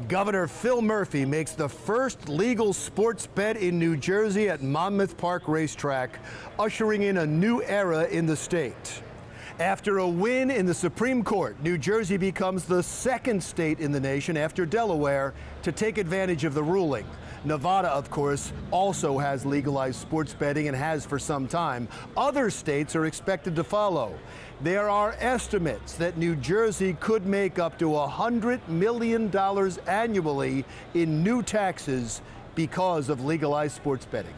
Governor Phil Murphy makes the first legal sports bet in New Jersey at Monmouth Park Racetrack, ushering in a new era in the state. After a win in the Supreme Court, New Jersey becomes the second state in the nation after Delaware to take advantage of the ruling. Nevada, of course, also has legalized sports betting and has for some time. Other states are expected to follow. There are estimates that New Jersey could make up to $100 million annually in new taxes because of legalized sports betting.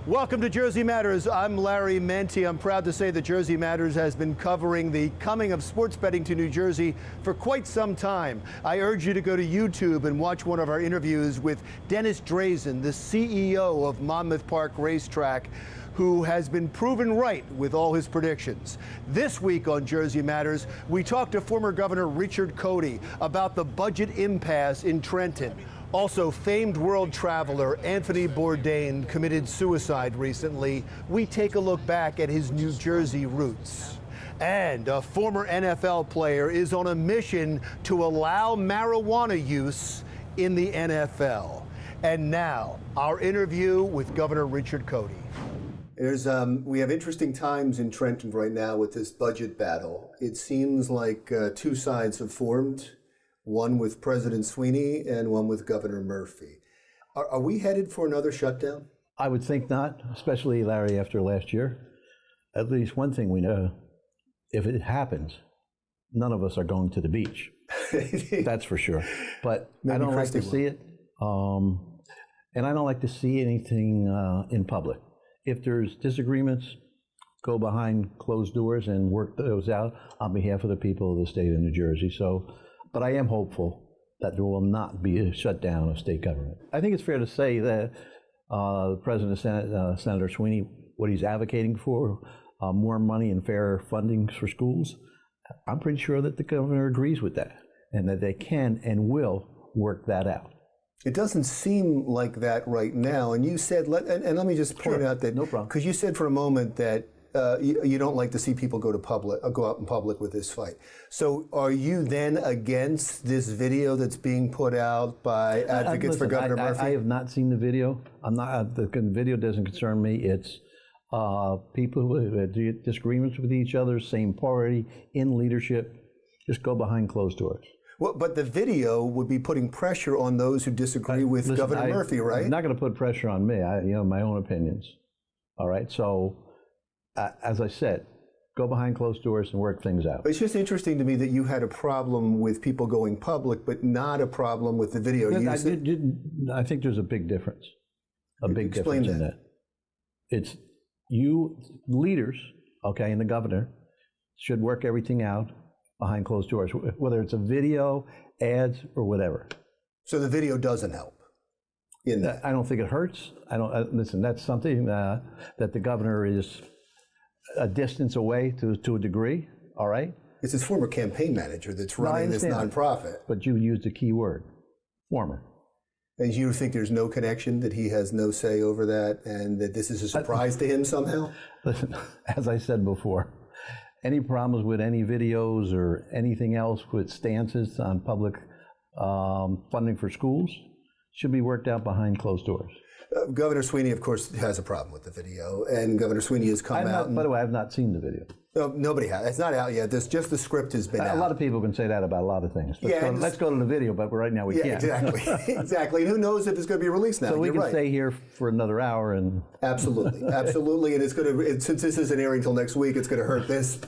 Welcome to Jersey Matters. I'm Larry Menti. I'm proud to say that Jersey Matters has been covering the coming of sports betting to New Jersey for quite some time. I urge you to go to YouTube and watch one of our interviews with Dennis Drazen, the CEO of Monmouth Park Racetrack, who has been proven right with all his predictions. This week on Jersey Matters, we talked to former Governor Richard Codey about the budget impasse in Trenton. Also, famed world traveler Anthony Bourdain committed suicide recently. We take a look back at his New Jersey roots. And a former NFL player is on a mission to allow marijuana use in the NFL. And now, our interview with Governor Richard Codey. We have interesting times in Trenton right now with this budget battle. It seems like two sides have formed. One with President Sweeney and one with Governor Murphy. Are we headed for another shutdown? I would think not, especially, Larry, after last year. At least one thing we know, if it happens, none of us are going to the beach. That's for sure. But maybe I don't like to see it. And I don't like to see anything in public. If there's disagreements, go behind closed doors and work those out on behalf of the people of the state of New Jersey. But I am hopeful that there will not be a shutdown of state government. I think it's fair to say that the President of Senate, Senator Sweeney, what he's advocating for, more money and fairer funding for schools, I'm pretty sure that the governor agrees with that and that they can and will work that out. It doesn't seem like that right now. And you said, and let me just point out that, no problem, because you said for a moment that you don't like to see people go out in public with this fight. So are you then against this video that's being put out by advocates for Governor Murphy? I have not seen the video. The video doesn't concern me. It's people who have disagreements with each other, same party, in leadership. Just go behind closed doors. Well, but the video would be putting pressure on those who disagree with Governor Murphy, right? I'm not going to put pressure on me. My own opinions. All right, so. As I said, go behind closed doors and work things out. It's just interesting to me that you had a problem with people going public, but not a problem with the video. I think there's a big difference. A big difference in that. It's you leaders, okay, and the governor should work everything out behind closed doors, whether it's a video, ads, or whatever. So the video doesn't help. I don't think it hurts. Listen, that's something that the governor is a distance away to a degree, all right? It's his former campaign manager that's running this nonprofit. But you used a key word, former. And you think there's no connection, that he has no say over that, and that this is a surprise to him somehow? Listen, as I said before, any problems with any videos or anything else with stances on public funding for schools should be worked out behind closed doors. Governor Sweeney, of course, has a problem with the video, and Governor Sweeney has come out. By the way, I have not seen the video. No, nobody has. It's not out yet. Just the script has been out. A lot of people can say that about a lot of things. Let's go to the video, but right now we can't. Exactly. Exactly. And who knows if it's going to be released now? So we can stay here for another hour and. Absolutely, absolutely. And it's going to, since this isn't airing until next week, it's going to hurt this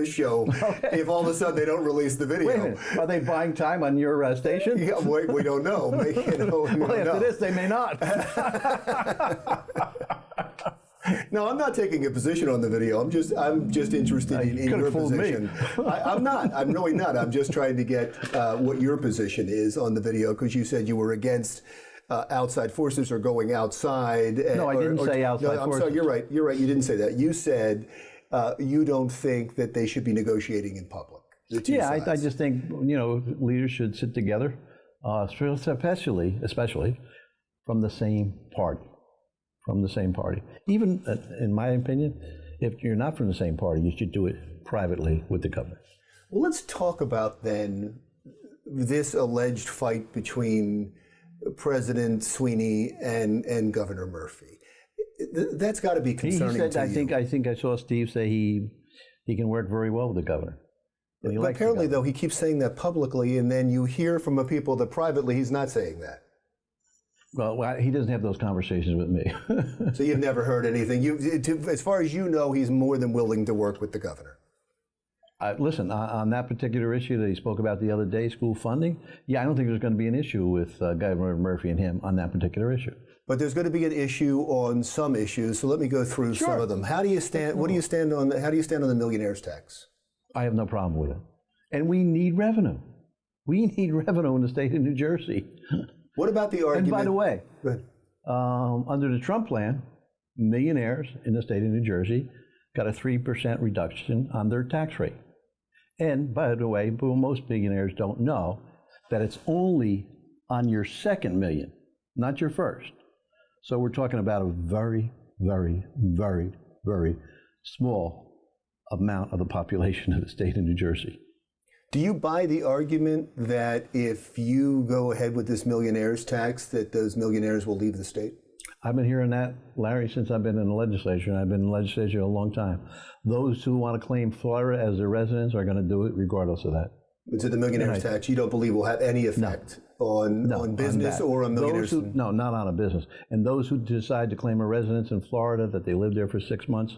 show if all of a sudden they don't release the video. Wait a minute. Are they buying time on your station? Yeah, we don't know. Well, after this, they may not. No, I'm not taking a position on the video. I'm just interested in your position. I'm not. I'm really not. I'm just trying to get what your position is on the video, because you said you were against outside forces or going outside. No, I didn't say outside forces. Sorry, you're right. You're right. You didn't say that. You said you don't think that they should be negotiating in public. Yeah, I just think leaders should sit together, especially from the same party. Even, in my opinion, if you're not from the same party, you should do it privately with the governor. Well, let's talk about then this alleged fight between President Sweeney and Governor Murphy. That's got to be concerning he said, to you. I think I saw Steve say he can work very well with the governor. But apparently, though, he keeps saying that publicly, and then you hear from people that privately he's not saying that. Well, he doesn't have those conversations with me. So you've never heard anything. As far as you know, he's more than willing to work with the governor. Listen, on that particular issue that he spoke about the other day, school funding, yeah, I don't think there's going to be an issue with Governor Murphy and him on that particular issue. But there's going to be an issue on some issues, so let me go through some of them. How do you stand? What do you stand on? How do you stand on the millionaire's tax? I have no problem with it, and we need revenue. We need revenue in the state of New Jersey. What about the argument? And by the way, under the Trump plan, millionaires in the state of New Jersey got a 3% reduction on their tax rate. And by the way, most billionaires don't know that it's only on your second million, not your first. So we're talking about a very, very, very, very small amount of the population of the state of New Jersey. Do you buy the argument that if you go ahead with this millionaire's tax, that those millionaires will leave the state? I've been hearing that, Larry, since I've been in the legislature, and I've been in the legislature a long time. Those who want to claim Florida as their residents are going to do it regardless of that. But so the millionaire's tax, you don't believe will have any effect on business or on millionaires? No, not on a business. And those who decide to claim a residence in Florida, that they live there for 6 months,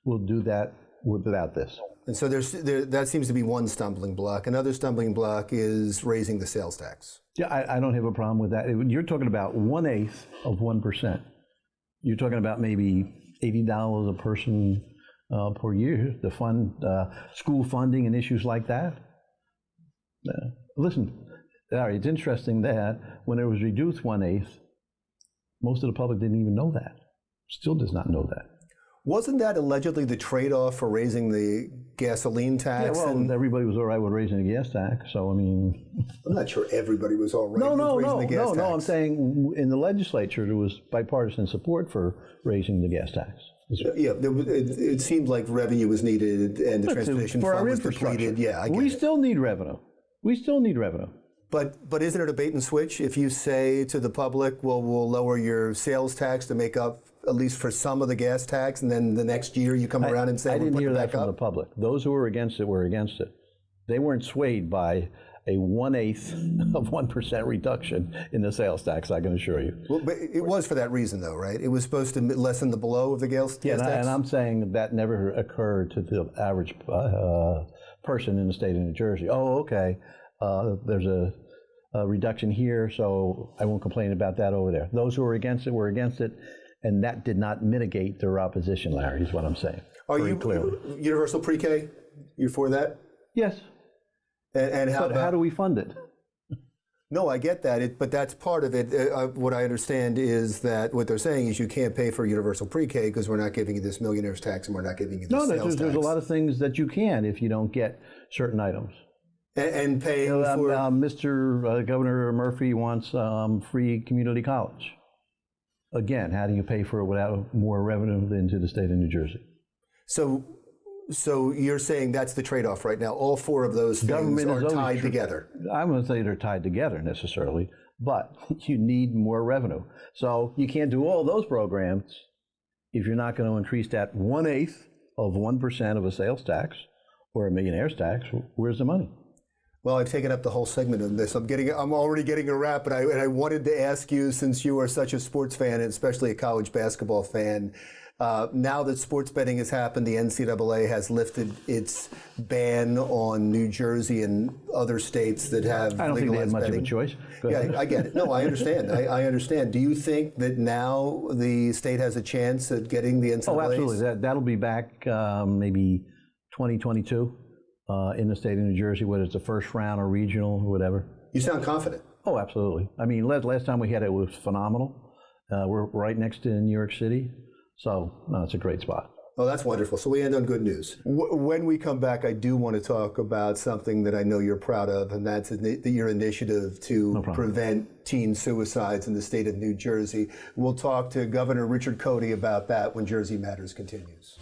will do that without this. And so that seems to be one stumbling block. Another stumbling block is raising the sales tax. Yeah, I don't have a problem with that. You're talking about 1/8 of 1%. You're talking about maybe $80 a person per year to fund school funding and issues like that. Listen, Larry, it's interesting that when it was reduced 1/8, most of the public didn't even know that. Still does not know that. Wasn't that allegedly the trade-off for raising the gasoline tax? Yeah, well, everybody was all right with raising the gas tax, so I mean... I'm not sure everybody was all right with raising the gas tax. No, I'm saying in the legislature there was bipartisan support for raising the gas tax. Yeah, it seemed like revenue was needed and the transportation fund was depleted. Yeah, I get it. We still need revenue. We still need revenue. But isn't it a bait and switch if you say to the public, well, we'll lower your sales tax to make up at least for some of the gas tax, and then the next year you come around and say, I didn't hear that from the public. Those who were against it were against it. They weren't swayed by a 1/8 of 1% reduction in the sales tax, I can assure you. Well, but it was for that reason, though, right? It was supposed to lessen the blow of the gas tax? And I'm saying that never occurred to the average person in the state of New Jersey. Oh, okay, there's a reduction here, so I won't complain about that over there. Those who were against it were against it. And that did not mitigate their opposition, Larry, is what I'm saying. Are you clearly universal pre-K? You're for that? Yes. And how do we fund it? No, I get that, but that's part of it. What I understand is that what they're saying is you can't pay for universal pre-K because we're not giving you this millionaire's tax and we're not giving you this sales tax. There's a lot of things that you can if you don't get certain items. And paying for... Mr. Governor Murphy wants free community college. Again, how do you pay for it without more revenue into the state of New Jersey? So you're saying that's the trade-off right now. All four of those things are tied together. I wouldn't say they're tied together necessarily, but you need more revenue. So you can't do all those programs if you're not going to increase that 1/8 of 1% of a sales tax or a millionaire's tax. Where's the money? Well, I've taken up the whole segment of this. I'm already getting a wrap, but I wanted to ask you, since you are such a sports fan, and especially a college basketball fan, now that sports betting has happened, the NCAA has lifted its ban on New Jersey and other states that have legalized betting. I don't think they had much of a choice. Yeah, I get it. No, I understand. I understand. Do you think that now the state has a chance at getting the NCAA? Oh, absolutely. That'll be back maybe 2022. In the state of New Jersey, whether it's the first round or regional or whatever. You sound confident. Oh, absolutely. I mean, last time we had it was phenomenal. We're right next to New York City, so no, it's a great spot. Oh, that's wonderful. So we end on good news. When we come back, I do want to talk about something that I know you're proud of, and that's your initiative to prevent teen suicides in the state of New Jersey. We'll talk to Governor Richard Codey about that when Jersey Matters continues.